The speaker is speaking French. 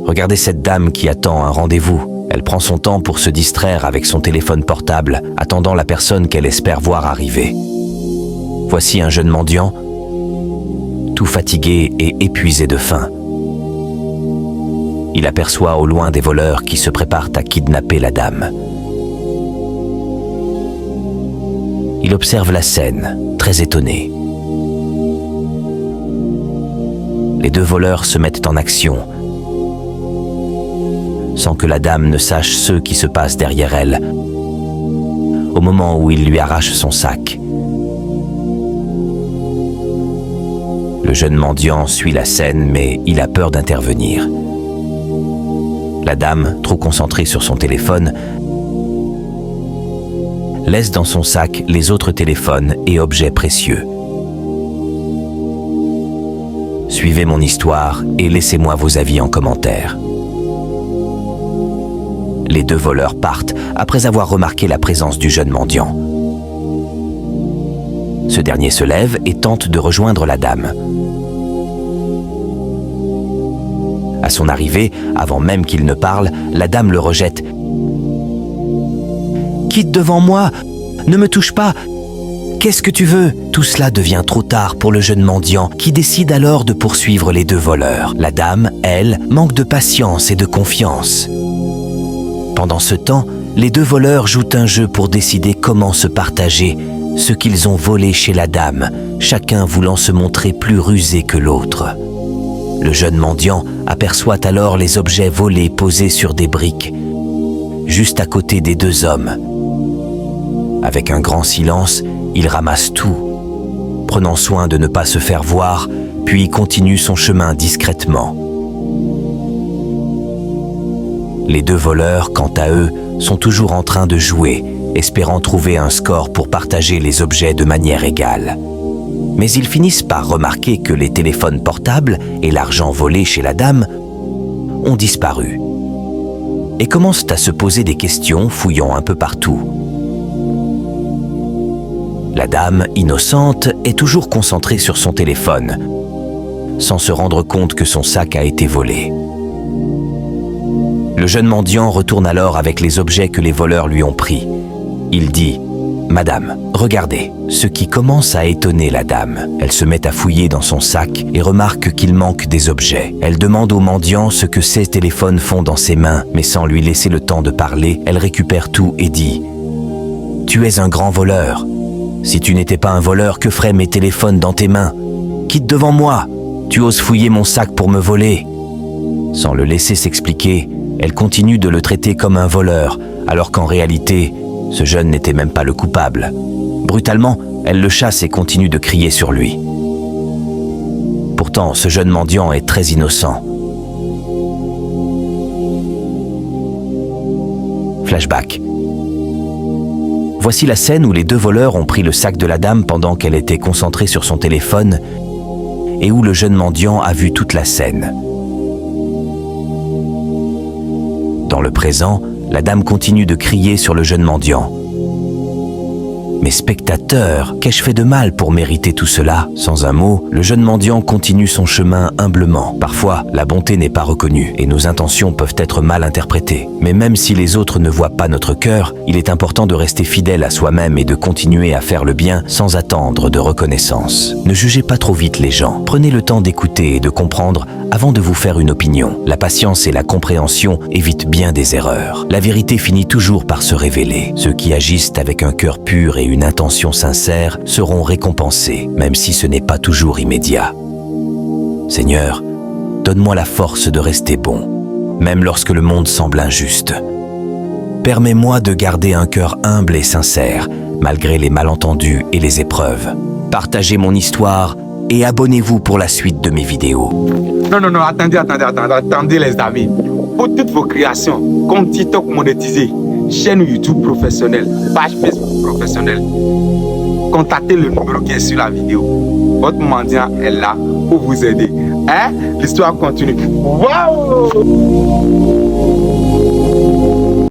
Regardez cette dame qui attend un rendez-vous. Elle prend son temps pour se distraire avec son téléphone portable, attendant la personne qu'elle espère voir arriver. Voici un jeune mendiant, tout fatigué et épuisé de faim. Il aperçoit au loin des voleurs qui se préparent à kidnapper la dame. Il observe la scène, très étonné. Les deux voleurs se mettent en action, sans que la dame ne sache ce qui se passe derrière elle, au moment où il lui arrache son sac. Le jeune mendiant suit la scène, mais il a peur d'intervenir. La dame, trop concentrée sur son téléphone, laisse dans son sac les autres téléphones et objets précieux. Suivez mon histoire et laissez-moi vos avis en commentaire. Les deux voleurs partent après avoir remarqué la présence du jeune mendiant. Ce dernier se lève et tente de rejoindre la dame. À son arrivée, avant même qu'il ne parle, la dame le rejette. « Quitte devant moi! Ne me touche pas! Qu'est-ce que tu veux ?» Tout cela devient trop tard pour le jeune mendiant qui décide alors de poursuivre les deux voleurs. La dame, elle, manque de patience et de confiance. Pendant ce temps, les deux voleurs jouent un jeu pour décider comment se partager ce qu'ils ont volé chez la dame, chacun voulant se montrer plus rusé que l'autre. Le jeune mendiant aperçoit alors les objets volés posés sur des briques, juste à côté des deux hommes. Avec un grand silence, il ramasse tout, prenant soin de ne pas se faire voir, puis continue son chemin discrètement. Les deux voleurs, quant à eux, sont toujours en train de jouer, espérant trouver un score pour partager les objets de manière égale. Mais ils finissent par remarquer que les téléphones portables et l'argent volé chez la dame ont disparu et commencent à se poser des questions, fouillant un peu partout. La dame, innocente, est toujours concentrée sur son téléphone, sans se rendre compte que son sac a été volé. Le jeune mendiant retourne alors avec les objets que les voleurs lui ont pris. Il dit « Madame, regardez », ce qui commence à étonner la dame. Elle se met à fouiller dans son sac et remarque qu'il manque des objets. Elle demande au mendiant ce que ses téléphones font dans ses mains, mais sans lui laisser le temps de parler, elle récupère tout et dit « Tu es un grand voleur. Si tu n'étais pas un voleur, que feraient mes téléphones dans tes mains? Quitte devant moi. Tu oses fouiller mon sac pour me voler. » Sans le laisser s'expliquer, elle continue de le traiter comme un voleur, alors qu'en réalité, ce jeune n'était même pas le coupable. Brutalement, elle le chasse et continue de crier sur lui. Pourtant, ce jeune mendiant est très innocent. Flashback. Voici la scène où les deux voleurs ont pris le sac de la dame pendant qu'elle était concentrée sur son téléphone et où le jeune mendiant a vu toute la scène. Dans le présent, la dame continue de crier sur le jeune mendiant. Mais spectateurs, qu'ai-je fait de mal pour mériter tout cela? Sans un mot, le jeune mendiant continue son chemin humblement. Parfois, la bonté n'est pas reconnue et nos intentions peuvent être mal interprétées. Mais même si les autres ne voient pas notre cœur, il est important de rester fidèle à soi-même et de continuer à faire le bien sans attendre de reconnaissance. Ne jugez pas trop vite les gens. Prenez le temps d'écouter et de comprendre avant de vous faire une opinion. La patience et la compréhension évitent bien des erreurs. La vérité finit toujours par se révéler. Ceux qui agissent avec un cœur pur et une intention sincère seront récompensés, même si ce n'est pas toujours immédiat. Seigneur, donne-moi la force de rester bon, même lorsque le monde semble injuste. Permets-moi de garder un cœur humble et sincère, malgré les malentendus et les épreuves. Partagez mon histoire et abonnez-vous pour la suite de mes vidéos. Non, attendez les amis. Pour toutes vos créations, compte TikTok monétisé, chaîne YouTube professionnelle, page Facebook professionnelle, contactez le numéro qui est sur la vidéo. Votre mendiant est là pour vous aider. Hein? L'histoire continue. Waouh!